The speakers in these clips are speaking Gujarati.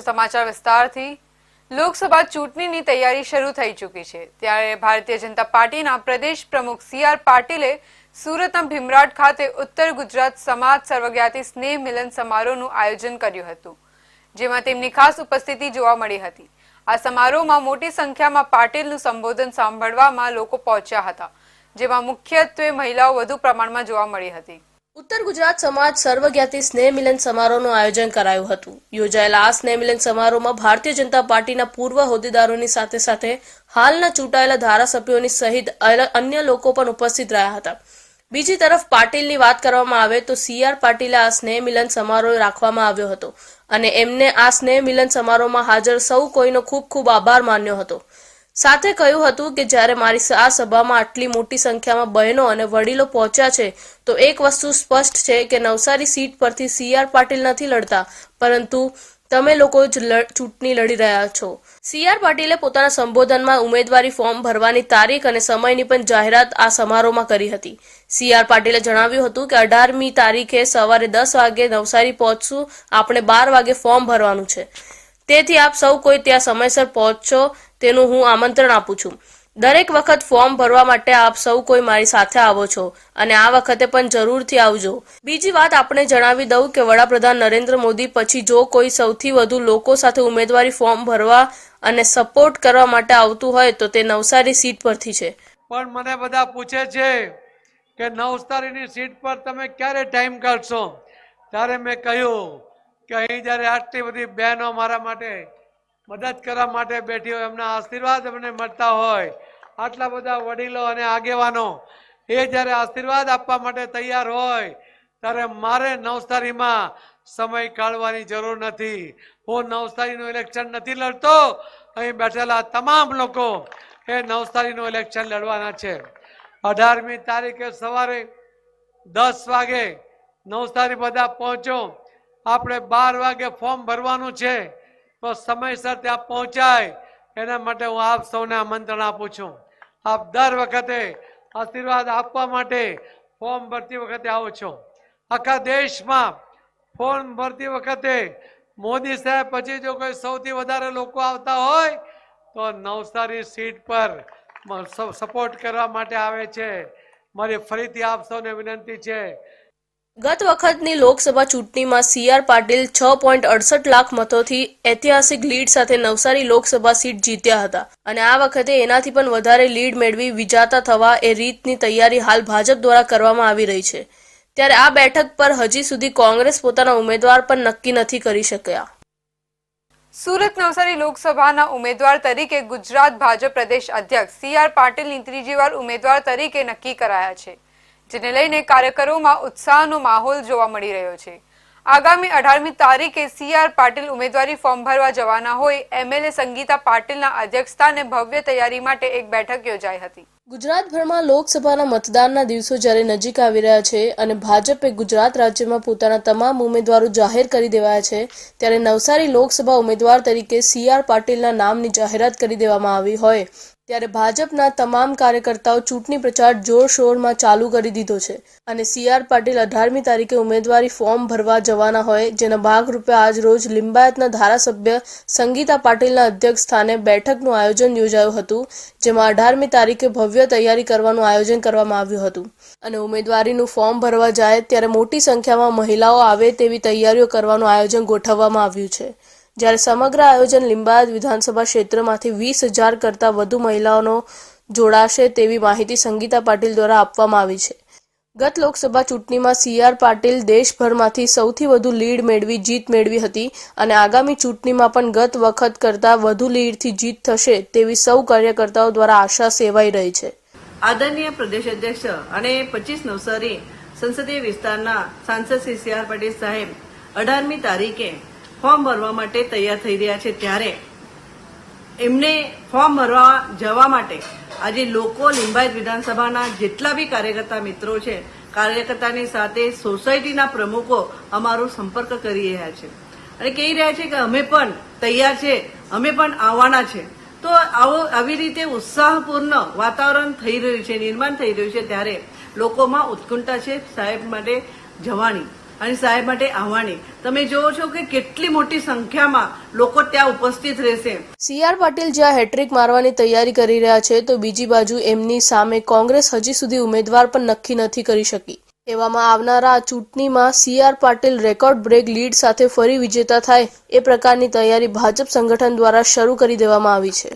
સમાચાર વિસ્તારથી લોકસભા ચૂંટણીની તૈયારી શરૂ થઈ ચૂકી છે ત્યારે ભારતીય જનતા પાર્ટીના પ્રદેશ પ્રમુખ સી.આર. પાટીલે સુરતના ભીમરાડ ખાતે ઉત્તર ગુજરાત સમાજ સર્વજ્ઞાતિ સ્નેહ મિલન સમારોહનું આયોજન કર્યું હતું જેમાં તેમની ખાસ ઉપસ્થિતિ જોવા મળી હતી। આ સમારોહમાં મોટી સંખ્યામાં પાટીલનું સંબોધન સાંભળવામાં લોકો પહોંચ્યા હતા જેમાં મુખ્યત્વે મહિલાઓ વધુ પ્રમાણમાં જોવા મળી હતી। ઉત્તર ગુજરાત સમાજ સર્વજ્ઞાતિ સ્નેહ મિલન સમારોહનું આયોજન કરાયું હતું। યોજાયેલા આ સ્નેહ મિલન સમારોહમાં ભારતીય જનતા પાર્ટીના પૂર્વ હોદ્દેદારોની સાથે સાથે હાલના ચૂંટાયેલા ધારાસભ્યોની સહિત અન્ય લોકો પણ ઉપસ્થિત રહ્યા હતા। બીજી તરફ પાટીલની વાત કરવામાં આવે તો સી.આર. પાટીલે આ સ્નેહ મિલન સમારોહ રાખવામાં આવ્યો હતો અને એમને આ સ્નેહ મિલન સમારોહમાં હાજર સૌ કોઈનો ખૂબ ખૂબ આભાર માન્યો હતો। સાથે કહ્યું હતું કે જ્યારે મારી આ સભામાં આટલી મોટી સંખ્યામાં બહેનો અને વડીલો પહોંચ્યા છે તો એક વસ્તુ સ્પષ્ટ છે કે નવસારી સીટ પરથી સી.આર. પાટીલ નથી લડતા પરંતુ તમે લોકો જ ચૂંટણી લડી રહ્યા છો। સી.આર. પાટીલે પોતાના સંબોધનમાં ઉમેદવારી ફોર્મ ભરવાની તારીખ અને સમયની પણ જાહેરાત આ સમારોહમાં કરી હતી। સી.આર. પાટીલે જણાવ્યું હતું કે 18મી તારીખે સવારે 10 વાગે નવસારી પહોંચશું। આપણે 12 વાગે ફોર્મ ભરવાનું છે, તેથી આપ સૌ કોઈ ત્યાં સમયસર પહોંચશો તેનું હું આમંત્રણ આપું છું। દરેક વખત ફોર્મ ભરવા માટે આપ સૌ કોઈ મારી સાથે આવો છો અને આ વખતે પણ જરૂરથી આવજો। બીજી વાત આપણે જણાવી દઉં કે વડાપ્રધાન નરેન્દ્ર મોદી પછી જો કોઈ સૌથી વધુ લોકો સાથે ઉમેદવારી ફોર્મ ભરવા અને સપોર્ટ કરવા માટે આવતું હોય તો તે નવસારી સીટ પરથી છે। પણ મને બધા પૂછે છે કે નવસારીની સીટ પર તમે ક્યારે ટાઈમ કાઢશો, ત્યારે મેં કહ્યું કે અહીં જ્યારે આટલી બધી બહેનો મારા માટે મદદ કરવા માટે બેઠી હોય, એમના આશીર્વાદ અમને મળતા હોય, આટલા બધા વડીલો અને આગેવાનો એ જ્યારે આશીર્વાદ આપવા માટે તૈયાર હોય ત્યારે મારે નવસારીમાં સમય કાઢવાની જરૂર નથી। હું નવસારીનું ઇલેક્શન નથી લડતો, અહીં બેઠેલા તમામ લોકો એ નવસારીનું ઇલેક્શન લડવાના છે। 18મી તારીખે સવારે 10 વાગે નવસારી બધા પહોંચો। આપણે 12 વાગે ફોર્મ ભરવાનું છે તો સમયસર ત્યાં પહોંચાય એના માટે હું આપ સૌને આમંત્રણ આપું છું। આપ દર વખતે આશીર્વાદ આપવા માટે ફોર્મ ભરતી વખતે આવો છો। આખા દેશમાં ફોર્મ ભરતી વખતે મોદી સાહેબ પછી જો કોઈ સૌથી વધારે લોકો આવતા હોય તો નવસારી સીટ પર સપોર્ટ કરવા માટે આવે છે। મારી ફરીથી આપ સૌને વિનંતી છે। ગત વખતની લોકસભા ચૂંટણીમાં સી.આર. પાટીલ 6.68 લાખ મતોથી ઐતિહાસિક લીડ સાથે નવસારી લોકસભા સીટ જીત્યા હતા અને આ વખતે એનાથી પણ વધારે લીડ મેળવી વિજેતા થવા એ રીતની તૈયારી હાલ ભાજપ દ્વારા કરવામાં આવી રહી છે। ત્યારે આ બેઠક પર હજી સુધી કોંગ્રેસ પોતાના ઉમેદવાર પણ નક્કી નથી કરી શક્યા। સુરત નવસારી લોકસભાના ઉમેદવાર તરીકે ગુજરાત ભાજપ પ્રદેશ અધ્યક્ષ સી.આર. પાટીલની ત્રીજી વાર ઉમેદવાર તરીકે નક્કી કરાયા છે, જેને લઈને કાર્યકરોમાં ઉત્સાહનો માહોલ જોવા મળી રહ્યો છે। આગામી 18મી તારીખે સી.આર. પાટીલ ઉમેદવારી ફોર્મ ભરવા જવાના હોય એમએલએ સંગીતા પાટીલના અધ્યક્ષસ્થાને ભવ્ય તૈયારી માટે એક બેઠક યોજાઈ હતી। ગુજરાતભરમાં લોકસભાના મતદાનના દિવસો જ્યારે નજીક આવી રહ્યા છે અને ભાજપે ગુજરાત રાજ્યમાં પોતાના તમામ ઉમેદવારો જાહેર કરી દેવાયા છે, ત્યારે નવસારી લોકસભા ઉમેદવાર તરીકે સી.આર. પાટીલના નામની જાહેરાત કરી દેવામાં આવી હોય ત્યારે ભાજપના તમામ કાર્યકર્તાઓ ચૂંટણી પ્રચાર જોરશોરમાં ચાલુ કરી દીધો છે અને સી.આર. પાટીલ 18મી તારીખે ઉમેદવારી ફોર્મ ભરવા જવાના હોય જેના ભાગરૂપે આજ રોજ લિંબાયતના ધારાસભ્ય સંગીતા પાટીલના અધ્યક્ષ સ્થાને બેઠકનું આયોજન યોજાયું હતું, જેમાં 18મી તારીખે ભવ્ય તૈયારી કરવાનું આયોજન કરવામાં આવ્યું હતું અને ઉમેદવારીનું ફોર્મ ભરવા જાય ત્યારે મોટી સંખ્યામાં મહિલાઓ આવે તેવી તૈયારીઓ કરવાનું આયોજન ગોઠવવામાં આવ્યું છે। જ્યારે સમગ્ર આયોજન લિંબાયત વિધાનસભા ક્ષેત્રમાંથી 20,000 કરતાં વધુ મહિલાઓનો જોડાશે તેવી માહિતી સંગીતા પાટીલ દ્વારા આપવામાં આવી છે। ગત લોકસભા ચૂંટણીમાં સી.આર. પાટીલ દેશભરમાંથી સૌથી વધુ લીડ મેળવી જીત મેળવી હતી અને આગામી ચૂંટણીમાં પણ ગત વખત કરતાં વધુ લીડથી જીત થશે તેવી સૌ કાર્યકર્તાઓ દ્વારા આશા સેવાઈ રહી છે। આદરણીય પ્રદેશ અધ્યક્ષ અને 25 નવસારી સંસદીય વિસ્તારના સાંસદ શ્રી સી.આર. પાટીલ સાહેબ 18મી તારીખે ફોર્મ ભરવા માટે તૈયાર થઈ રહ્યા છે, ત્યારે એમને ફોર્મ ભરવા જવા માટે આજે લોકો લિંબાયત વિધાનસભાના જેટલા બી કાર્યકર્તા મિત્રો છે, કાર્યકર્તાની સાથે સોસાયટીના પ્રમુખો અમારો સંપર્ક કરી રહ્યા છે અને કહી રહ્યા છે કે અમે પણ તૈયાર છે, અમે પણ આવવાના છે। તો આવી રીતે ઉત્સાહપૂર્ણ વાતાવરણ થઈ રહ્યું છે, નિર્માણ થઈ રહ્યું છે, ત્યારે લોકોમાં ઉત્કંઠા છે સાહેબ માટે જવાની। અને સાહેબ માટે આવવાની તમે જોવો છો કે કેટલી મોટી સંખ્યામાં લોકો ત્યાં ઉપસ્થિત રહેશે. સી.આર. પાટીલ જ્યાં હેટ્રિક મારવાની તૈયારી કરી રહ્યા છે તો બીજી બાજુ એમની સામે કોંગ્રેસ હજી સુધી ઉમેદવાર પણ નક્કી નથી કરી શકી. એવામાં આવનારા આ ચૂંટણીમાં સી.આર. પાટીલ રેકોર્ડ બ્રેક લીડ સાથે ફરી વિજેતા થાય એ પ્રકારની તૈયારી ભાજપ સંગઠન દ્વારા શરૂ કરી દેવામાં આવી છે.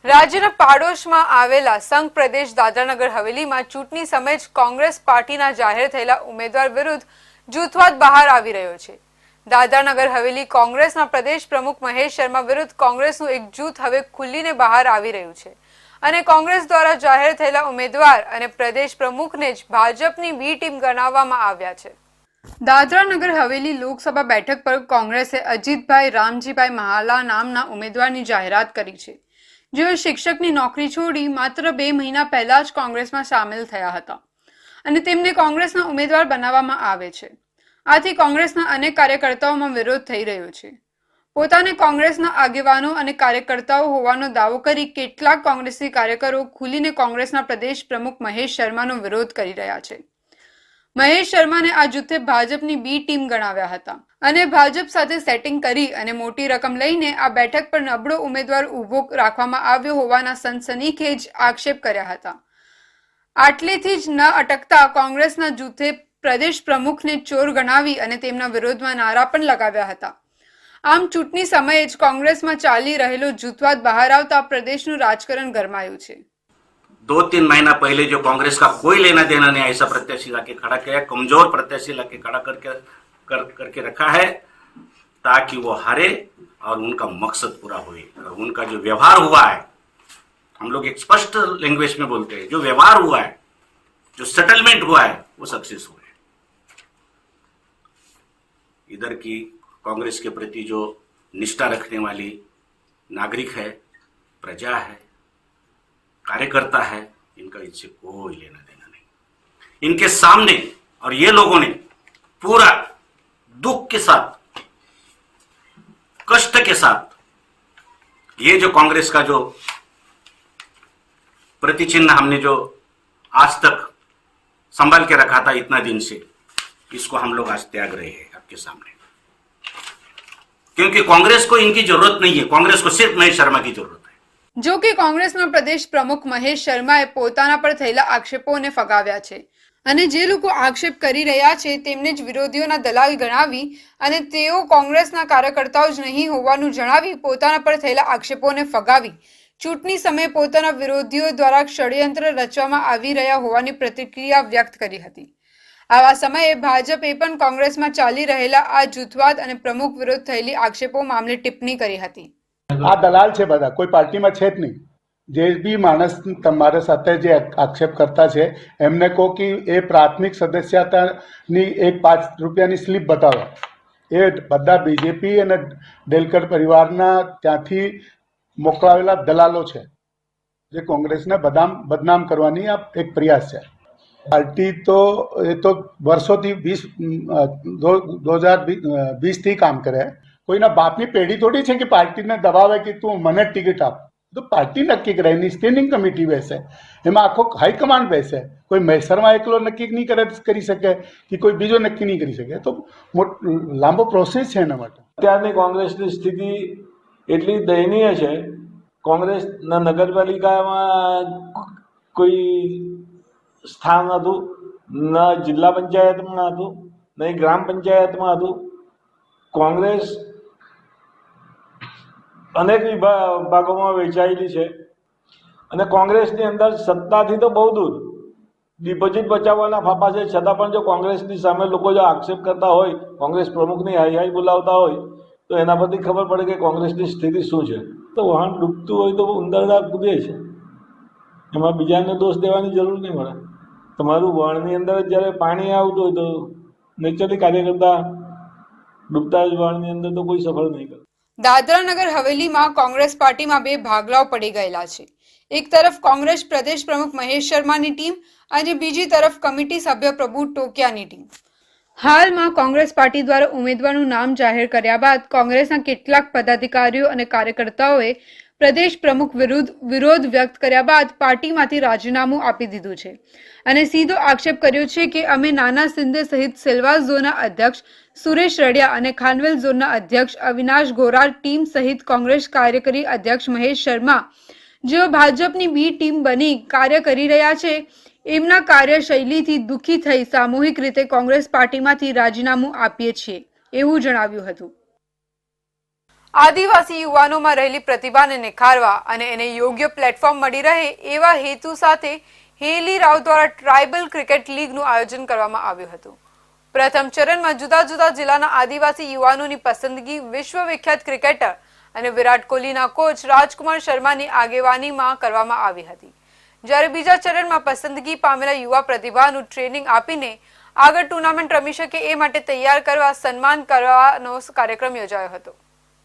રાજ્યના પાડોશમાં આવેલા સંઘ પ્રદેશ દાદરાનગર હવેલીમાં ચૂંટણી સમયે જ કોંગ્રેસ પાર્ટીના જાહેર થયેલા ઉમેદવાર વિરુદ્ધ જૂથવાદ બહાર આવી રહ્યો છે. દાદરાનગર હવેલી કોંગ્રેસના પ્રદેશ પ્રમુખ મહેશ શર્મા વિરુદ્ધ કોંગ્રેસનું એક જૂથ હવે ખુલ્લીને બહાર આવી રહ્યું છે અને કોંગ્રેસ દ્વારા જાહેર થયેલા ઉમેદવાર અને પ્રદેશ પ્રમુખને જ ભાજપની બી ટીમ ગણાવવામાં આવ્યા છે. દાદરાનગર હવેલી લોકસભા બેઠક પર કોંગ્રેસે અજીતભાઈ રામજીભાઈ મહાલા નામના ઉમેદવારની જાહેરાત કરી છે, જેઓ શિક્ષકની નોકરી છોડી માત્ર 2 મહિના પહેલા જ કોંગ્રેસમાં સામેલ થયા હતા અને તેમને કોંગ્રેસના ઉમેદવાર બનાવવામાં આવે છે. આથી કોંગ્રેસના અનેક કાર્યકર્તાઓમાં વિરોધ થઈ રહ્યો છે. પોતાને કોંગ્રેસના આગેવાનો અને કાર્યકર્તાઓ હોવાનો દાવો કરી કેટલાક કોંગ્રેસી કાર્યકરો ખુલીને કોંગ્રેસના પ્રદેશ પ્રમુખ મહેશ શર્માનો વિરોધ કરી રહ્યા છે. મહેશ શર્માને આ જૂથે ભાજપની બી ટીમ ગણાવ્યા હતા અને ભાજપ સાથે સેટિંગ કરી અને મોટી રકમ લઈને આ બેઠક પર નબળો ઉમેદવાર ઊભો રાખવામાં આવ્યો હોવાના સનસનીખેજ આક્ષેપ કર્યા હતા. આટલેથી જ ન અટકતા કોંગ્રેસના જૂથે પ્રદેશ પ્રમુખને ચોર ગણાવી અને તેમના વિરોધમાં નારા પણ લગાવ્યા હતા. આમ ચૂંટણી સમયે જ કોંગ્રેસમાં ચાલી રહેલો જૂથવાદ બહાર આવતા प्रदेशનું રાજકારણ ગરમાયું છે. 2-3 महीना पहले जो कांग्रेस का कोई लेना देना नहीं ऐसा प्रत्याशी लाके खड़ा किया, कमजोर प्रत्याशी लाके खड़ा करके रखा है ताकि वो हारे और उनका मकसद पूरा हो. और उनका जो व्यवहार हुआ है, हम लोग एक स्पष्ट लैंग्वेज में बोलते हैं, जो व्यवहार हुआ है, जो सेटलमेंट हुआ है, वो सक्सेस हुआ है. इधर की कांग्रेस के प्रति जो निष्ठा रखने वाली नागरिक है, प्रजा है, कार्यकर्ता है, इनका इससे कोई लेना देना नहीं. इनके सामने और ये लोगों ने पूरा दुख के साथ, कष्ट के साथ ये जो कांग्रेस का जो प्रतिचिन्ह हमने जो आज तक संभाल के रखा था इतना दिन से, इसको हम लोग आज त्याग रहे हैं आपके सामने. क्योंकि कांग्रेस को इनकी जरूरत नहीं है, कांग्रेस को सिर्फ महेश शर्मा की जरूरत है. જો કે કોંગ્રેસના પ્રદેશ પ્રમુખ મહેશ શર્માએ પોતાના પર થયેલા આક્ષેપોને ફગાવ્યા છે અને જે લોકો આક્ષેપ કરી રહ્યા છે તેમને જ વિરોધીઓના દલાલ ગણાવી અને તેઓ કોંગ્રેસના કાર્યકર્તાઓ જ નહીં હોવાનું જણાવી પોતાના પર થયેલા આક્ષેપોને ફગાવી ચૂંટણી સમયે પોતાના વિરોધીઓ દ્વારા ષડયંત્ર રચવામાં આવી રહ્યા હોવાની પ્રતિક્રિયા વ્યક્ત કરી હતી. આવા સમયે ભાજપે પણ કોંગ્રેસમાં ચાલી રહેલા આ જૂથવાદ અને પ્રમુખ વિરુદ્ધ થયેલી આક્ષેપો મામલે ટિપ્પણી કરી હતી. આ દલાલ છે બધા, કોઈ પાર્ટીમાં છે જ નહીં. જે બી માણસ તમારા સાથે જે આક્ષેપ કરતા છે એમને કહો કે એ પ્રાથમિક સદસ્યતાની એક 5 રૂપિયાની સ્લીપ બતાવો. એ બધા બીજેપી અને ડેલકર પરિવારના ત્યાંથી મોકલાવેલા દલાલો છે જે કોંગ્રેસને બદનામ કરવાની આ એક પ્રયાસ છે. પાર્ટી તો એ તો વર્ષોથી 2020થી કામ કરે. કોઈના બાપની પેઢી થોડી છે કે પાર્ટીને દબાવે કે તું મને ટિકિટ આપ. તો પાર્ટી નક્કી કરે, એની સ્ટેન્ડિંગ કમિટી બેસે, એમાં આખો હાઈકમાન્ડ બેસે. કોઈ મહેસરમાં એકલો નક્કી નહીં કરી શકે કે કોઈ બીજો નક્કી નહીં કરી શકે. તો લાંબો પ્રોસેસ છે એના માટે. અત્યારની કોંગ્રેસની સ્થિતિ એટલી દયનીય છે, કોંગ્રેસના નગરપાલિકામાં કોઈ સ્થાન હતું, ન જિલ્લા પંચાયતમાં હતું, ન ગ્રામ પંચાયતમાં હતું. કોંગ્રેસ અનેક વિભાગોમાં વહેંચાયેલી છે અને કોંગ્રેસની અંદર સત્તાથી તો બહુ દૂર, ડિપોઝિટ બચાવવાના ફાફા છે. છતાં પણ જો કોંગ્રેસની સામે લોકો જો આક્ષેપ કરતા હોય, કોંગ્રેસ પ્રમુખની હાઈ હાઈ બોલાવતા હોય, તો એના પરથી ખબર પડે કે કોંગ્રેસની સ્થિતિ શું છે. તો વહાણ ડૂબતું હોય તો ઉંદરડા કૂદે છે, એમાં બીજાને દોષ દેવાની જરૂર નહીં મળે. તમારું વણની અંદર જ્યારે પાણી આવતું હોય તો નેચરલી કાર્યકર્તા ડૂબતા જ વણની અંદર તો કોઈ સફળ નહીં કરે. દાદરાનગર હવેલીમાં કોંગ્રેસ પાર્ટીમાં 2 ભાગલાઓ પડી ગયેલા છે. એક તરફ કોંગ્રેસ પ્રદેશ પ્રમુખ મહેશ શર્માની ટીમ અને બીજી તરફ કમિટી સભ્ય પ્રભુ ટોકિયાની ટીમ. હાલમાં કોંગ્રેસ પાર્ટી દ્વારા ઉમેદવારનું નામ જાહેર કર્યા બાદ કોંગ્રેસના કેટલાક પદાધિકારીઓ અને કાર્યકર્તાઓએ પ્રદેશ પ્રમુખ વિરુદ્ધ વિરોધ વ્યક્ત કર્યા બાદ પાર્ટીમાંથી રાજીનામું આપી દીધું છે અને સીધો આક્ષેપ કર્યો છે કે અમે નાના સિંધે સહિત સેલવાસ ઝોનના અધ્યક્ષ સુરેશ રડિયા અને ખાનવેલ ઝોનના અધ્યક્ષ અવિનાશ ગોરાર ટીમ સહિત કોંગ્રેસ કાર્યકારી અધ્યક્ષ મહેશ શર્મા જેઓ ભાજપની બી ટીમ બની કાર્ય કરી રહ્યા છે એમના કાર્યશૈલીથી દુઃખી થઈ સામૂહિક રીતે કોંગ્રેસ પાર્ટીમાંથી રાજીનામું આપીએ છીએ એવું જણાવ્યું હતું. આદિવાસી યુવાનોમાં રહેલી પ્રતિભાને નિખારવા અને એને યોગ્ય પ્લેટફોર્મ મળી રહે એવા હેતુ સાથે હેલી રાવ દ્વારા ટ્રાઇબલ ક્રિકેટ લીગનું આયોજન કરવામાં આવ્યું હતું. પ્રથમ ચરણમાં જુદા જુદા જિલ્લાના આદિવાસી યુવાનોની પસંદગી વિશ્વ વિખ્યાત ક્રિકેટર અને વિરાટ કોહલીના કોચ રાજકુમાર શર્માની આગેવાનીમાં કરવામાં આવી હતી. જ્યારે બીજા ચરણમાં પસંદગી પામેલા યુવા પ્રતિભાનું ટ્રેનિંગ આપીને આગળ ટુર્નામેન્ટ રમી શકે એ માટે તૈયાર કરવા સન્માન કરવાનો કાર્યક્રમ યોજાયો હતો.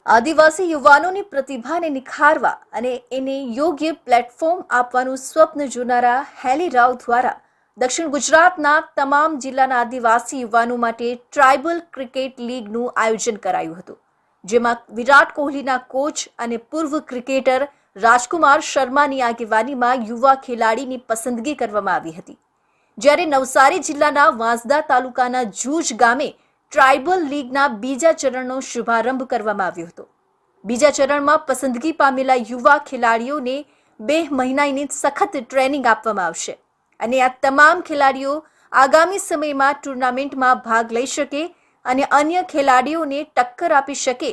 આદિવાસી યુવાનોની પ્રતિભાને નિખારવા અને એને યોગ્ય પ્લેટફોર્મ આપવાનું સ્વપ્ન જોનારા હેલી રાવ દ્વારા દક્ષિણ ગુજરાતના તમામ જિલ્લાના આદિવાસી યુવાનો માટે ટ્રાઇબલ ક્રિકેટ લીગનું આયોજન કરાયું હતું, જેમાં વિરાટ કોહલીના કોચ અને પૂર્વ ક્રિકેટર રાજકુમાર શર્માની આગેવાનીમાં યુવા ખેલાડીની પસંદગી કરવામાં આવી હતી. જ્યારે નવસારી જિલ્લાના વાંસદા તાલુકાના જૂજ ગામે ટ્રાઇબલ લીગના બીજા ચરણનો શુભારંભ કરવામાં આવ્યો હતો. બીજા ચરણમાં પસંદગી પામેલા યુવા ખેલાડીઓને 2 મહિનાની સખત ટ્રેનિંગ આપવામાં આવશે અને આ તમામ ખેલાડીઓ આગામી સમયમાં ટુર્નામેન્ટમાં ભાગ લઈ શકે અને અન્ય ખેલાડીઓને ટક્કર આપી શકે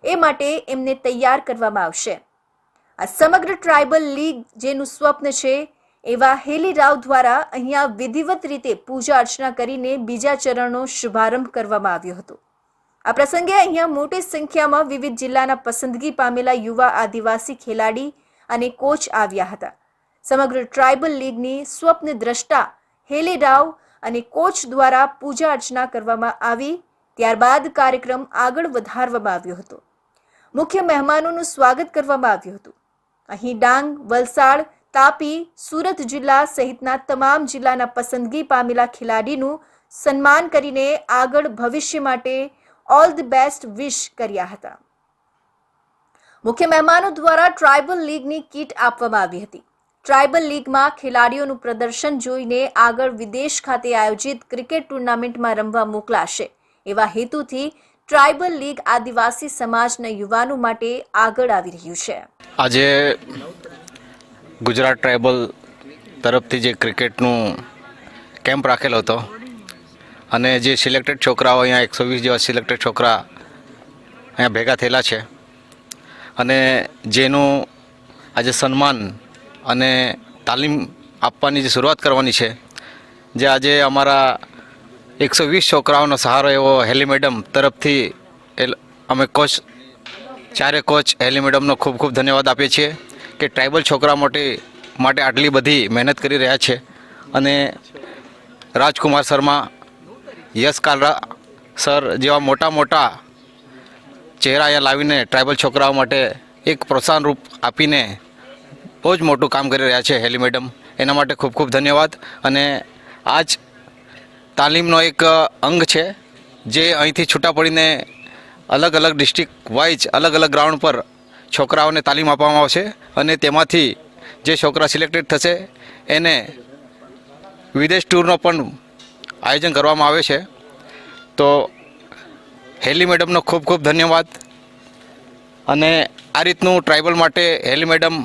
એ માટે એમને તૈયાર કરવામાં આવશે. આ સમગ્ર ટ્રાઇબલ લીગ જેનું સ્વપ્ન છે એવા હેલી રાવ દ્વારા અહીંયા વિધિવત રીતે પૂજા અર્ચના કરીને બીજા ચરણનો શુભારંભ કરવામાં આવ્યો હતો. આ પ્રસંગે અહીંયા મોટી સંખ્યામાં વિવિધ જિલ્લાના પસંદગી પામેલા યુવા આદિવાસી ખેલાડી અને કોચ આવ્યા હતા. સમગ્ર ટ્રાઇબલ લીગની સ્વપ્ન દ્રષ્ટા હેલી રાવ અને કોચ દ્વારા પૂજા અર્ચના કરવામાં આવી. ત્યારબાદ કાર્યક્રમ આગળ વધારવામાં આવ્યો હતો. મુખ્ય મહેમાનોનું સ્વાગત કરવામાં આવ્યું હતું. અહીં ડાંગ, વલસાડ, તાપી, સુરત જિલ્લા સહિતના તમામ જિલ્લાના પસંદગી પામેલા ખેલાડીનું સન્માન કરીને આગળ ભવિષ્ય માટે ઓલ ધ બેસ્ટ વિશ કર્યા હતા. મુખ્ય મહેમાનો દ્વારા ટ્રાઇબલ લીગની કીટ આપવામાં આવી હતી. ટ્રાઇબલ લીગમાં ખેલાડીઓનું પ્રદર્શન જોઈને આગળ વિદેશ ખાતે આયોજિત ક્રિકેટ ટુર્નામેન્ટમાં રમવા મોકલાશે એવા હેતુથી ટ્રાઇબલ લીગ આદિવાસી સમાજના યુવાનો માટે આગળ આવી રહ્યું છે. આજે ગુજરાત ટ્રાઇબલ તરફથી જે ક્રિકેટનું કેમ્પ રાખેલો હતો અને જે સિલેક્ટેડ છોકરાઓ અહીંયા 120 જેવા સિલેક્ટેડ છોકરા અહીંયા ભેગા થયેલા છે અને જેનું આજે સન્માન અને તાલીમ આપવાની જે શરૂઆત કરવાની છે, જે આજે અમારા 120 છોકરાઓનો સહારો એવો હેલી મેડમ તરફથી અમે ચારે કોચ હેલી મેડમનો ખૂબ ખૂબ ધન્યવાદ આપીએ છીએ કે ટ્રાઇબલ છોકરા માટે આટલી બધી મહેનત કરી રહ્યા છે. અને રાજકુમાર શર્મા, યશ કાલરા સર જેવા મોટા મોટા ચહેરા અહીંયા લાવીને ટ્રાઇબલ છોકરાઓ માટે એક પ્રોત્સાહન રૂપ આપીને બહુ જ મોટું કામ કરી રહ્યા છે હેલી મેડમ. એના માટે ખૂબ ખૂબ ધન્યવાદ. અને આજ તાલીમનો એક અંગ છે જે અહીંથી છૂટા પડીને અલગ અલગ ડિસ્ટ્રિક્ટ વાઇઝ અલગ અલગ ગ્રાઉન્ડ પર છોકરાઓને તાલીમ આપવામાં આવશે અને તેમાંથી જે છોકરા સિલેક્ટેડ થશે એને વિદેશ ટૂરનો પણ આયોજન કરવામાં આવે છે. તો હેલી મેડમનો ખૂબ ખૂબ ધન્યવાદ. અને આ રીતનું ટ્રાઇબલ માટે હેલી મેડમ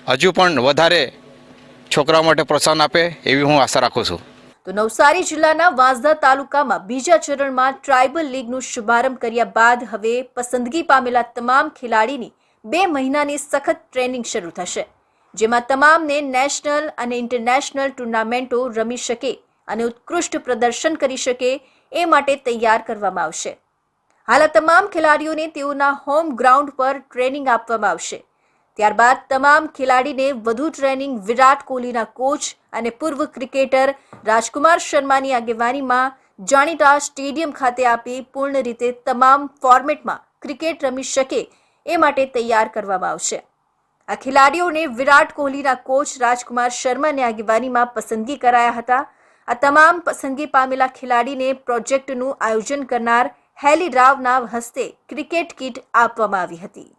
હજુ પણ વધારે છોકરાઓ માટે પ્રોત્સાહન આપે એવી હું આશા રાખું છું. તો નવસારી જિલ્લાના વાંસદા તાલુકામાં બીજા ચરણમાં ટ્રાઇબલ લીગનો શુભારંભ કર્યા બાદ હવે પસંદગી પામેલા તમામ ખેલાડીની 2 મહિનાની સખત ટ્રેનિંગ શરૂ થશે, જેમાં તમામને નેશનલ અને ઇન્ટરનેશનલ ટુર્નામેન્ટો રમી શકે અને ઉત્કૃષ્ટ પ્રદર્શન કરી શકે એ માટે તૈયાર કરવામાં આવશે. હાલ આ તમામ ખેલાડીઓને તેઓના હોમ ગ્રાઉન્ડ પર ટ્રેનિંગ આપવામાં આવશે. ત્યારબાદ તમામ ખેલાડીને વધુ ટ્રેનિંગ વિરાટ કોહલીના કોચ અને પૂર્વ ક્રિકેટર રાજકુમાર શર્માની આગેવાનીમાં જાણીતા સ્ટેડિયમ ખાતે આપી પૂર્ણ રીતે તમામ ફોર્મેટમાં ક્રિકેટ રમી શકે એ માટે તૈયાર કરવામાં આવશે. આ ખેલાડીઓને વિરાટ કોહલીના કોચ રાજકુમાર શર્માની આગેવાનીમાં પસંદગી કરાયા હતા. આ તમામ પસંદગી પામેલા ખેલાડીને પ્રોજેક્ટનું આયોજન કરનાર હેલી રાવના હસ્તે ક્રિકેટ કીટ આપવામાં આવી હતી.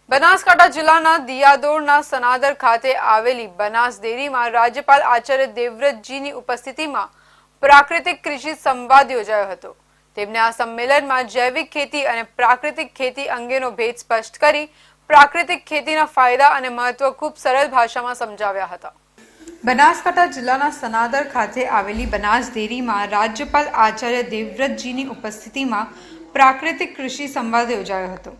બનાસકાંઠા જિલ્લાના દિયાદોડના સનાદર ખાતે આવેલી બનાસ ડેરીમાં રાજ્યપાલ આચાર્ય દેવવ્રતજીની ઉપસ્થિતિમાં પ્રાકૃતિક કૃષિ સંવાદ યોજાયો હતો. તેમને આ સંમેલનમાં જૈવિક ખેતી અને પ્રાકૃતિક ખેતી અંગેનો ભેદ સ્પષ્ટ કરી પ્રાકૃતિક ખેતીના ફાયદા અને મહત્વ ખૂબ સરળ ભાષામાં સમજાવ્યા હતા. બનાસકાંઠા જિલ્લાના સનાદર ખાતે આવેલી બનાસ ડેરીમાં રાજ્યપાલ આચાર્ય દેવવ્રતજીની ઉપસ્થિતિમાં પ્રાકૃતિક કૃષિ સંવાદ યોજાયો હતો.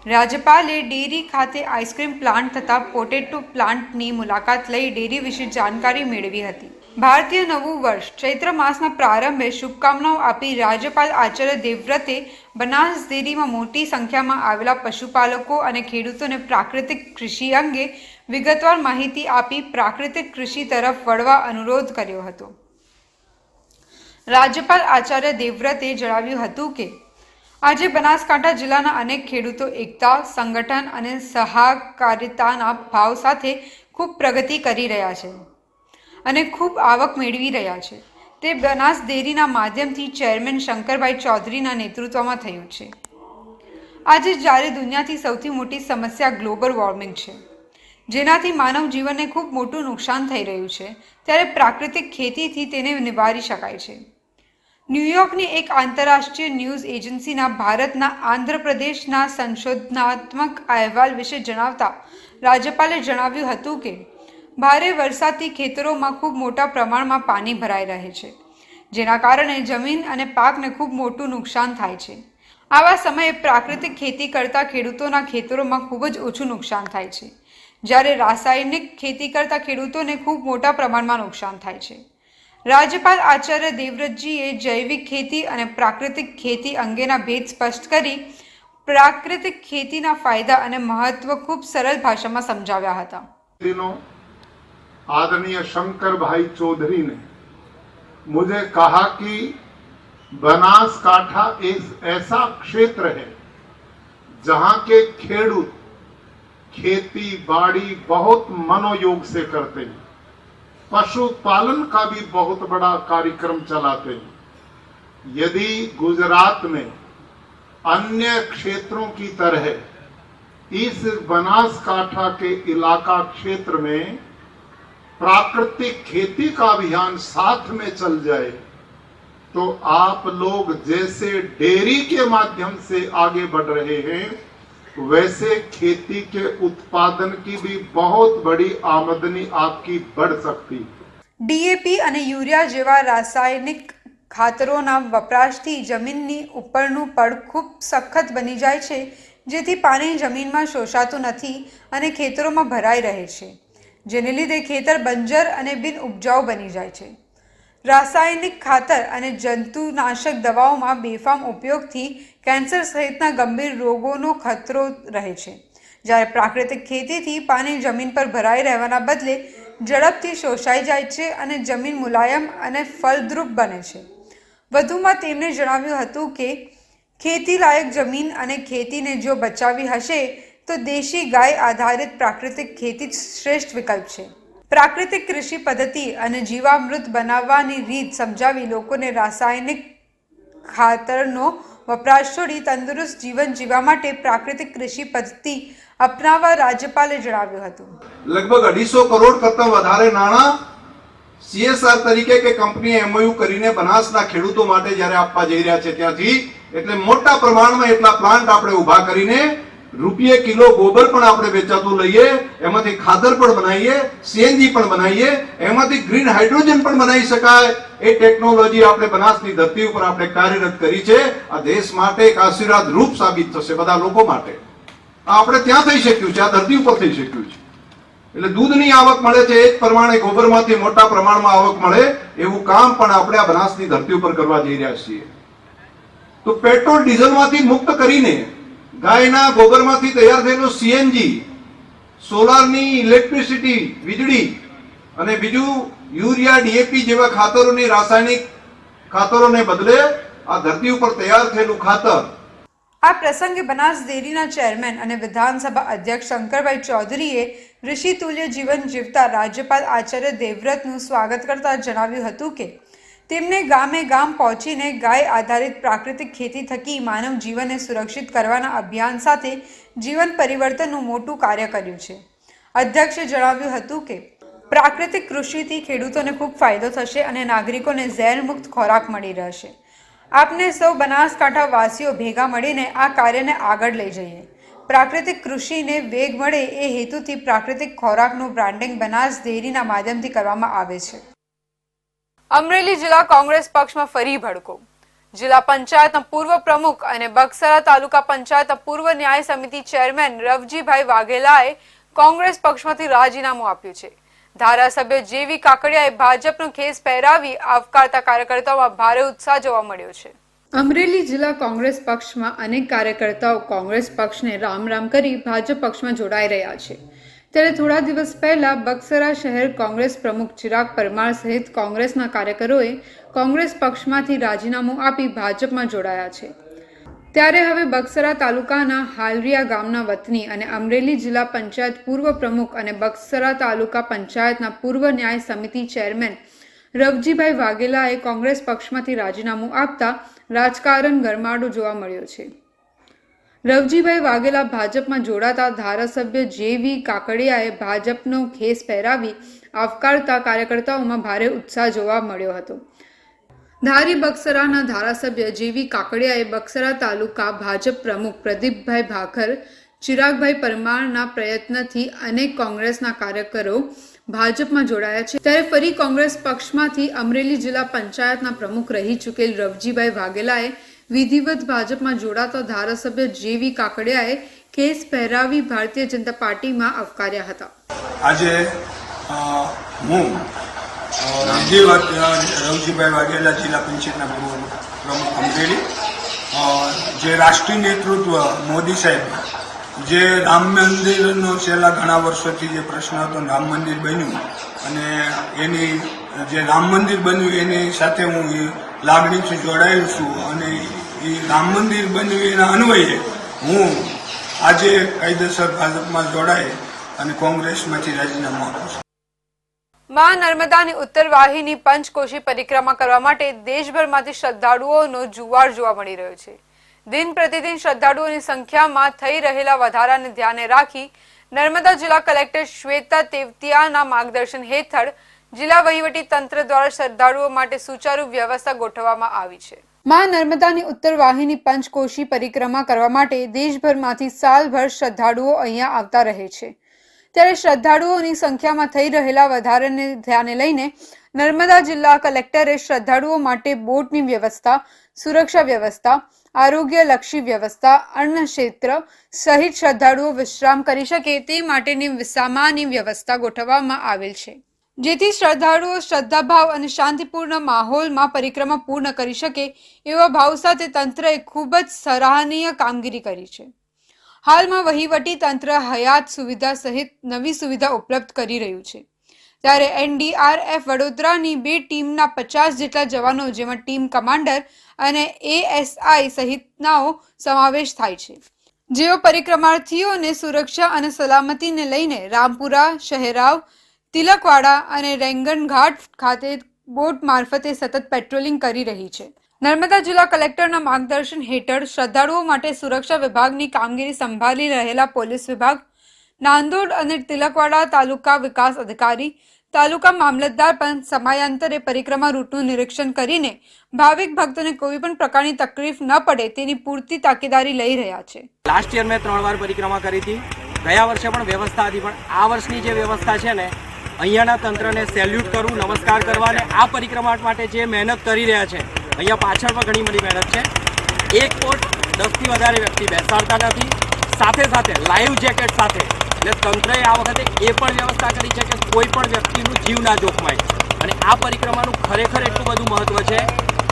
રાજ્યપાલે ડેરી ખાતે આઈસ્ક્રીમ પ્લાન્ટ તથા પોટેટો પ્લાન્ટની મુલાકાત લઈ ડેરી વિશે જાણકારી મેળવી હતી. ભારતીય નવું વર્ષ ચૈત્ર માસના પ્રારંભે શુભકામનાઓ આપી રાજ્યપાલ આચાર્ય દેવવ્રતે બનાસ ડેરીમાં મોટી સંખ્યામાં આવેલા પશુપાલકો અને ખેડૂતોને પ્રાકૃતિક કૃષિ અંગે વિગતવાર માહિતી આપી પ્રાકૃતિક કૃષિ તરફ વળવા અનુરોધ કર્યો હતો. રાજ્યપાલ આચાર્ય દેવવ્રતે જણાવ્યું હતું કે આજે બનાસકાંઠા જિલ્લાના અનેક ખેડૂતો એકતા, સંગઠન અને સહકારિતાના ભાવ સાથે ખૂબ પ્રગતિ કરી રહ્યા છે અને ખૂબ આવક મેળવી રહ્યા છે. તે બનાસ ડેરીના માધ્યમથી ચેરમેન શંકરભાઈ ચૌધરીના નેતૃત્વમાં થયું છે. આજે જ્યારે દુનિયાથી સૌથી મોટી સમસ્યા ગ્લોબલ વોર્મિંગ છે, જેનાથી માનવ જીવનને ખૂબ મોટું નુકસાન થઈ રહ્યું છે, ત્યારે પ્રાકૃતિક ખેતીથી તેને નિવારી શકાય છે. ન્યૂયોર્કની એક આંતરરાષ્ટ્રીય ન્યૂઝ એજન્સીના ભારતના આંધ્રપ્રદેશના સંશોધનાત્મક અહેવાલ વિશે જણાવતા રાજ્યપાલે જણાવ્યું હતું કે ભારે વરસાદથી ખેતરોમાં ખૂબ મોટા પ્રમાણમાં પાણી ભરાઈ રહે છે, જેના કારણે જમીન અને પાકને ખૂબ મોટું નુકસાન થાય છે. આવા સમયે પ્રાકૃતિક ખેતી કરતા ખેડૂતોના ખેતરોમાં ખૂબ જ ઓછું નુકસાન થાય છે, જ્યારે રાસાયણિક ખેતી કરતા ખેડૂતોને ખૂબ મોટા પ્રમાણમાં નુકસાન થાય છે. રાજ્યપાલ આચાર્ય દેવવ્રતજીએ જૈવિક ખેતી અને પ્રાકૃતિક ખેતી અંગેના ભેદ સ્પષ્ટ કરી પ્રાકૃતિક ખેતીના ફાયદા અને મહત્વ ખૂબ સરળ ભાષામાં સમજાવ્યા હતા. आदरणीय शंकर भाई चौधरी ने मुझे कहा कि बनासकांठा एक ऐसा क्षेत्र है जहां के खेडूत खेती बाड़ी बहुत मनोयोग से करते हैं, पशुपालन का भी बहुत बड़ा कार्यक्रम चलाते हैं. यदि गुजरात में अन्य क्षेत्रों की तरह इस बनासकांठा के इलाका क्षेत्र में प्राकृतिक खेती का अभियान साथ में चल जाए तो आप लोग जैसे डेयरी के माध्यम से आगे बढ़ रहे हैं, वैसे खेती के उत्पादन की भी बहुत बड़ी आमदनी आपकी बढ़ सकती. ડીએપી અને યુરિયા જેવા રાસાયણિક ખાતરોના વપરાશથી જમીનની ઉપરનું પડ ખૂબ સખત બની જાય છે, જેથી પાણી જમીનમાં શોષાતું નથી અને ખેતરોમાં ભરાઈ રહે છે, જેને લીધે ખેતર બંજર અને બિન ઉપજાઉ બની જાય છે. રાસાયણિક ખાતર અને જંતુનાશક દવાઓમાં બેફામ ઉપયોગથી કેન્સર સહિતના ગંભીર રોગોનો ખતરો રહે છે, જ્યારે પ્રાકૃતિક ખેતીથી પાણી જમીન પર ભરાઈ રહેવાના બદલે ઝડપથી શોષાઈ જાય છે અને જમીન મુલાયમ અને ફળદ્રુપ બને છે. વધુમાં તેમણે જણાવ્યું હતું કે ખેતીલાયક જમીન અને ખેતીને જો બચાવી હશે તો દેશી ગાય આધારિત પ્રાકૃતિક ખેતી શ્રેષ્ઠ વિકલ્પ છે. પ્રાકૃતિક કૃષિ પદ્ધતિ અને જીવામૃત બનાવવાની રીત સમજાવી લોકોને રાસાયણિક ખાતરનો વપરાશ છોડી તંદુરસ્ત જીવન જીવવા માટે પ્રાકૃતિક કૃષિ પદ્ધતિ અપનાવવા રાજ્યપાલે જણાવ્યું હતું. લગભગ 250 કરોડ કરતા વધારે નાણાં CSR તરીકે કે કંપનીએ MOU કરીને બનાસના ખેડૂતો માટે જ્યારે આપવા જઈ રહ્યા છે ત્યાંથી, એટલે મોટા પ્રમાણમાં એટલા પ્લાન્ટ આપણે ઊભા કરીને રૂપિયે કિલો ગોબર પણ આપણે વેચાતું લઈએ, એમાંથી ખાતર પણ બનાવીએ, CNG પણ બનાવીએ, એમાંથી ગ્રીન હાઇડ્રોજન પણ બનાવી શકાય. એ ટેકનોલોજી આપણે બનાસની ધરતી ઉપર આપણે કાર્યરત કરી છે. આ દેશ માટે એક આશીર્વાદ રૂપ સાબિત થશે બધા લોકો માટે. આ આપણે ત્યાં થઈ શક્યું છે, આ ધરતી ઉપર થઈ શક્યું છે. એટલે દૂધની આવક મળે છે, એ જ પ્રમાણે ગોબરમાંથી મોટા પ્રમાણમાં આવક મળે એવું કામ પણ આપણે આ બનાસની ધરતી ઉપર કરવા જઈ રહ્યા છીએ. તો પેટ્રોલ ડીઝલમાંથી મુક્ત કરીને ગાયના ગોબરમાંથી તૈયાર થયેલું CNG, સોલારની ઇલેક્ટ્રિસિટી, વીજળી અને બીજું યુરિયા, DAP જેવા ખાતરોની રાસાયણિક ખાતરોને બદલે આ ધરતી ઉપર તૈયાર થયેલું ખાતર. આ પ્રસંગે બનાસ ડેરીના ચેરમેન અને વિધાનસભા અધ્યક્ષ શંકરભાઈ ચૌધરીએ ઋષિતુલ્ય જીવન જીવતા રાજ્યપાલ આચાર્ય દેવવ્રતનું સ્વાગત કરતા જણાવ્યું હતું કે તેમને ગામે ગામ પહોંચીને ગાય આધારિત પ્રાકૃતિક ખેતી થકી માનવ જીવનને સુરક્ષિત કરવાના અભિયાન સાથે જીવન પરિવર્તનનું મોટું કાર્ય કર્યું છે. અધ્યક્ષે જણાવ્યું હતું કે પ્રાકૃતિક કૃષિથી ખેડૂતોને ખૂબ ફાયદો થશે અને નાગરિકોને ઝેરમુક્ત ખોરાક મળી રહેશે. આપને સૌ બનાસકાંઠા વાસીઓ ભેગા મળીને આ કાર્યને આગળ લઈ જઈએ. પ્રાકૃતિક કૃષિને વેગ મળે એ હેતુથી પ્રાકૃતિક ખોરાકનું બ્રાન્ડિંગ બનાસ ડેરીના માધ્યમથી કરવામાં આવે છે. અમરેલી જિલ્લા કોંગ્રેસ પક્ષમાં ફરી ભડકો. જિલ્લા પંચાયતના પૂર્વ પ્રમુખ અને બગસરા તાલુકા પંચાયતના પૂર્વ ન્યાય સમિતિ ચેરમેન રવજીભાઈ વાઘેલાએ કોંગ્રેસ પક્ષમાંથી રાજીનામું આપ્યું છે. ધારાસભ્ય જેવી કાકડિયાએ ભાજપનો ખેસ પહેરાવી આવકારતા કાર્યકર્તાઓમાં ભારે ઉત્સાહ જોવા મળ્યો છે. અમરેલી જિલ્લા કોંગ્રેસ પક્ષમાં અનેક કાર્યકર્તાઓ કોંગ્રેસ પક્ષને રામ રામ કરી ભાજપ પક્ષમાં જોડાઈ રહ્યા છે. ત્યારે થોડા દિવસ પહેલા બગસરા શહેર કોંગ્રેસ પ્રમુખ ચિરાગ પરમાર સહિત કોંગ્રેસના કાર્યકરોએ કોંગ્રેસ પક્ષમાંથી રાજીનામું આપી ભાજપમાં જોડાયા છે. ત્યારે હવે બગસરા તાલુકાના હાલરિયા ગામના વતની અને અમરેલી જિલ્લા પંચાયત પૂર્વ પ્રમુખ અને બગસરા તાલુકા પંચાયતના પૂર્વ ન્યાય સમિતિ ચેરમેન રવજીભાઈ વાઘેલાએ કોંગ્રેસ પક્ષમાંથી રાજીનામું આપતા રાજકારણ ગરમાડો જોવા મળ્યો છે. રવજીભાઈ વાઘેલા ભાજપમાં જોડાતા ધારાસભ્ય જેવી કાકડિયાએ ભાજપનો ખેસ પહેરાવી આવકારતા કાર્યકર્તાઓમાં ભારે ઉત્સાહ જોવા મળ્યો હતો. ધારી બગસરાના ધારાસભ્ય જેવી કાકડિયાએ બગસરા તાલુકા ભાજપ પ્રમુખ પ્રદીપભાઈ ભાખર, ચિરાગભાઈ પરમારના પ્રયત્નથી અનેક કોંગ્રેસના કાર્યકરો ભાજપમાં જોડાયા છે. ત્યારે ફરી કોંગ્રેસ પક્ષમાંથી અમરેલી જિલ્લા પંચાયતના પ્રમુખ રહી ચૂકેલ રવજીભાઈ વાઘેલાએ વિધિવત ભાજપમાં જોડાતા ધારાસભ્ય જેવી કાકડિયાએ કેસ પહેરાવી ભારતીય જનતા પાર્ટીમાં આવકાર્યા હતા. આજે હું રવજીભાઈ વાઘેલા જિલ્લા પંચાયતના પ્રમુખ અમરેલી, જે રાષ્ટ્રીય નેતૃત્વ મોદી સાહેબ જે રામ મંદિરનો છેલ્લા ઘણા વર્ષોથી જે પ્રશ્ન હતો, રામ મંદિર બન્યું અને એની જે રામ મંદિર બન્યું એની સાથે હું લાગણીથી જોડાયેલ છું અને એ રામ મંદિર બન્યું એના અન્વયે હું આજે કાયદેસર ભાજપમાં જોડાઈ અને કોંગ્રેસમાંથી રાજીનામું આપું છું. મા નર્મદાની ઉત્તર વાહિની પંચકોશી પરિક્રમા કરવા માટે દેશભરમાંથી શ્રદ્ધાળુઓનો જુવાળ જોવા મળી રહ્યો છે. દિન પ્રતિદિન શ્રદ્ધાળુઓની સંખ્યામાં થઈ રહેલા વધારાને ધ્યાને રાખી નર્મદા જિલ્લા કલેક્ટર શ્વેતા તેવતિયાના માર્ગદર્શન હેઠળ જિલ્લા વહીવટી તંત્ર દ્વારા શ્રદ્ધાળુઓ માટે સુચારુ વ્યવસ્થા ગોઠવવામાં આવી છે. મા નર્મદાની ઉત્તર વાહિની પંચકોશી પરિક્રમા કરવા માટે દેશભરમાંથી સાલભર શ્રદ્ધાળુઓ અહીંયા આવતા રહે છે. ત્યારે શ્રદ્ધાળુઓની સંખ્યામાં થઈ રહેલા વધારાને ધ્યાને લઈને નર્મદા જિલ્લા કલેક્ટરે શ્રદ્ધાળુઓ માટે બોટની વ્યવસ્થા, સુરક્ષા વ્યવસ્થા, આરોગ્યલક્ષી વ્યવસ્થા, અન્ન ક્ષેત્ર સહિત શ્રદ્ધાળુઓ વિશ્રામ કરી શકે તે માટેની સામાન્ય વ્યવસ્થા ગોઠવવામાં આવેલ છે, જેથી શ્રદ્ધાળુઓ શ્રદ્ધાભાવ અને શાંતિપૂર્ણ માહોલમાં પરિક્રમા પૂર્ણ કરી શકે એવા ભાવ સાથે તંત્રએ ખૂબ જ સરાહનીય કામગીરી કરી છે. હાલમાં વહીવટી તંત્ર હયાત સુવિધા સહિત નવી સુવિધા ઉપલબ્ધ કરી રહ્યું છે. ત્યારે NDRF વડોદરાની 2 ટીમના 50 જેટલા જવાનો, જેમાં ટીમ કમાન્ડર અને ASI સહિતનાઓ સમાવેશ થાય છે, જેઓ પરિક્રમાર્થીઓને સુરક્ષા અને સલામતીને લઈને રામપુરા, શહેરાવ, તિલકવાડા અને રેંગણ ઘાટ ખાતે બોટ મારફતે સતત પેટ્રોલિંગ કરી રહી છે. નર્મદા જિલ્લા કલેક્ટરના માર્ગદર્શન હેઠળ શ્રદ્ધાળુઓ માટે સુરક્ષા વિભાગની કામગીરી સંભાળી રહેલા પોલીસ વિભાગ, નાંદોદ અને તિલકવાડા તાલુકા વિકાસ અધિકારી, તાલુકા મામલતદાર પણ સમયાંતરે પરિક્રમા રૂટનું નિરીક્ષણ કરીને ભાવિક ભક્તોને કોઈ પણ પ્રકારની તકલીફ ન પડે તેની પૂરતી તાકીદારી લઈ રહ્યા છે. લાસ્ટ યર મેં 3 વાર પરિક્રમા કરી હતી. ગયા વર્ષે પણ વ્યવસ્થા હતી, પણ આ વર્ષની જે વ્યવસ્થા છે ને, અહીંયાના તંત્રને સેલ્યુટ કરું, નમસ્કાર કરવા અને આ પરિક્રમા માટે જે મહેનત કરી રહ્યા છે, અહીંયા પાછળ પણ ઘણી બધી મહેનત છે. એક બોટ 10થી વધારે વ્યક્તિ બેસાડતા નથી, સાથે સાથે લાઈવ જેકેટ સાથે. એટલે તંત્રએ આ વખતે એ પણ વ્યવસ્થા કરી છે કે કોઈ પણ વ્યક્તિનું જીવ ના જોખમાય. અને આ પરિક્રમાનું ખરેખર એટલું બધું મહત્વ છે.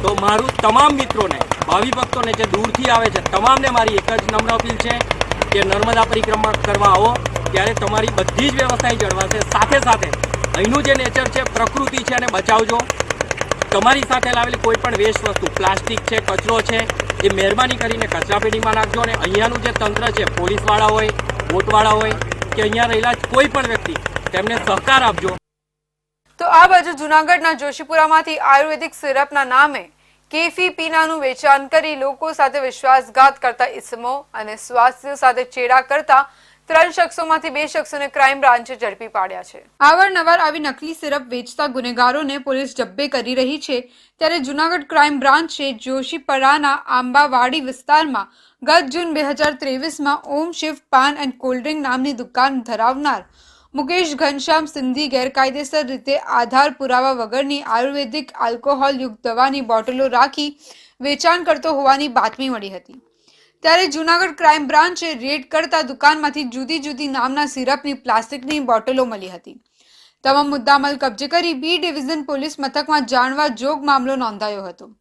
તો મારું તમામ મિત્રોને, ભાવિ ભક્તોને જે દૂરથી આવે છે, તમામને મારી એક જ નમ્ર અપીલ છે કે નર્મદા પરિક્રમા કરવા આવો ત્યારે તમારી બધી જ વ્યવસ્થા જળવાશે. સાથે સાથે અહીંનું જે નેચર છે, પ્રકૃતિ છે, અને બચાવજો. તમારી સાથે લાવેલી કોઈ પણ વેસ્ટ વસ્તુ, પ્લાસ્ટિક છે, કચરો છે, એ મહેરબાની કરીને કચરાપેટીમાં નાખજો. અને અહીંયાનું જે તંત્ર છે, પોલીસવાળા હોય, બોટવાળા હોય કે અહીંયા રહેલા કોઈ પણ વ્યક્તિ, તેમને સહકાર આપજો. તો આ બાજુ જૂનાગઢના જોશીપુરામાંથી આયુર્વેદિક સિરપના નામે કેફી પીણાનું વેચાણ કરી લોકો સાથે વિશ્વાસઘાત કરતા ઇસમો અને સ્વાસ્થ્ય સાથે ચેડા કરતા 3 શખ્સોમાંથી 2 શખ્સોને ક્રાઇમ બ્રાન્ચે ઝડપી પાડ્યા છે. અવારનવાર આવી નકલી સિરપ વેચતા ગુનેગારોને પોલીસ જબ્બે કરી રહી છે, ત્યારે જૂનાગઢ ક્રાઇમ બ્રાન્ચે જોશીપરાના આંબાવાડી વિસ્તારમાં ગત જૂન 2023માં ઓમ શિવ પાન એન્ડ કોલ્ડ્રિંક નામની દુકાન ધરાવનાર મુકેશ ઘનશ્યામ સિંધી ગેરકાયદેસર રીતે આધાર પુરાવા વગરની આયુર્વેદિક આલ્કોહોલયુક્ત દવાની બોટલો રાખી વેચાણ કરતો હોવાની બાતમી મળી હતી. ત્યારે જૂનાગઢ ક્રાઇમ બ્રાન્ચે રેડ કરતા દુકાનમાંથી જુદી જુદી નામના સિરપની પ્લાસ્ટિકની બોટલો મળી હતી. તમામ મુદ્દામાલ કબજે કરી બી ડિવિઝન પોલીસ મથકમાં જાણવા જોગ મામલો નોંધાયો હતો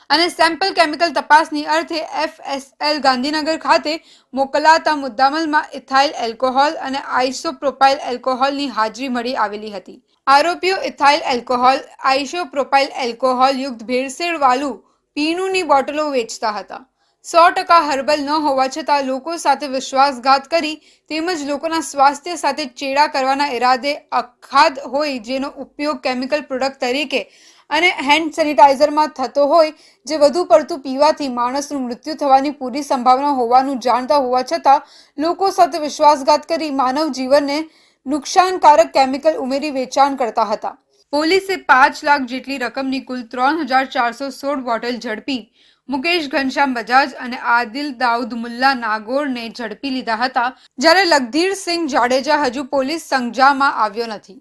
અને સેમ્પલ કેમિકલ તપાસની અર્થે FSL ગાંધીનગર ખાતે મોકલાતા મુદ્દામાલમાં ઇથાઇલ એલ્કોહોલ અને આઇસોપ્રોપાઇલ એલ્કોહોલની હાજરી મળી આવેલી હતી. આરોપીઓ ઇથાઇલ એલ્કોહોલ, આઇસોપ્રોપાઇલ એલ્કોહોલ યુક્ત ભેળસેળવાળું પીણુંની બોટલો વેચતા હતા. 100% હર્બલ ન હોવા છતાં લોકો સાથે વિશ્વાસઘાત કરી તેમજ લોકોના સ્વાસ્થ્ય સાથે ચેડા કરવાના ઈરાદે અખાધ હોય જેનો ઉપયોગ કેમિકલ પ્રોડક્ટ તરીકે અને હેન્ડ સેનિટાઇઝરમાં થતો હોય જે વધુ પડતું પીવાથી માણસનું મૃત્યુ થવાની પૂરી સંભાવના હોવાનું જાણતા હોવા છતાં લોકો સાથે વિશ્વાસઘાત કરી માનવ જીવનને નુકસાનકારક કેમિકલ ઉમેરી વેચાણ કરતા હતા. પોલીસે 5 લાખ જેટલી રકમની કુલ 3,416 બોટલ ઝડપી મુકેશ ઘનશ્યામ બજાજ અને આદિલ દાઉદ મુલ્લા નાગોરને ઝડપી લીધા હતા, જ્યારે લખધીરસિંહ જાડેજા હજુ પોલીસ સંજામાં આવ્યો નથી.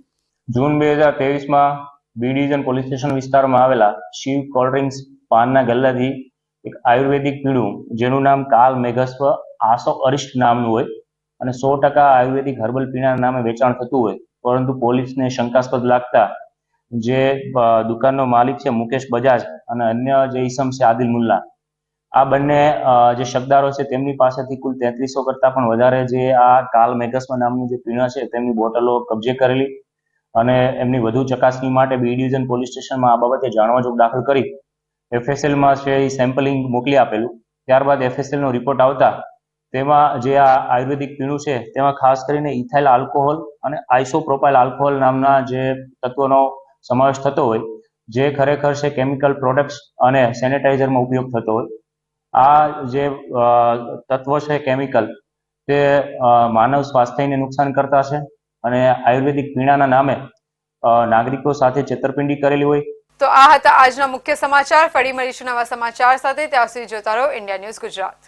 જૂન 2023માં બી ડિવિઝન પોલીસ સ્ટેશન વિસ્તારમાં આવેલા શિવ કોલ્ડ્રિંક્સ પાનના ગલ્લાથી એક આયુર્વેદિક પીણું જેનું નામ કાલ મેઘસ્વ આસો અરિષ્ટ નામનું હોય અને 100% આયુર્વેદિક હર્બલ પીણાના નામે વેચાણ થતું હોય, પરંતુ પોલીસને શંકાસ્પદ લાગતા જે દુકાનનો માલિક છે મુકેશ બજાજ અને અન્ય જે ઈસમ છે આદિલ મુલ્લા, આ બંને જે શકદારો છે તેમની પાસેથી કુલ 3300 કરતા પણ વધારે જે આ કાલ મેઘસ્વ નામનું જે પીણા છે તેમની બોટલો કબજે કરેલી અને એમની વધુ ચકાસણી માટે બી ડિવિઝન પોલીસ સ્ટેશનમાં આ બાબતે જાણવા જોગ દાખલ કરી FSLમાં છે એ સેમ્પલિંગ મોકલી આપેલું. ત્યારબાદ FSLનો રિપોર્ટ આવતા તેમાં જે આ આયુર્વેદિક પીણું છે તેમાં ખાસ કરીને ઇથાઇલ આલ્કોહોલ અને આઇસોપ્રોપાઇલ આલ્કોહોલ નામના જે તત્વોનો સમાવેશ થતો હોય, જે ખરેખર છે કેમિકલ પ્રોડક્ટ્સ અને સેનેટાઇઝરમાં ઉપયોગ થતો હોય. આ જે તત્વો છે કેમિકલ તે માનવ સ્વાસ્થ્યને નુકસાન કરતા છે અને આયુર્વેદિક પીણાના નામે નાગરિકો સાથે છેતરપિંડી કરેલી હોય. તો આ હતા આજના મુખ્ય સમાચાર. ફરી મળીશું નવા સમાચાર સાથે. ત્યાં સુધી જોતા રહો ઇન્ડિયા ન્યૂઝ ગુજરાત.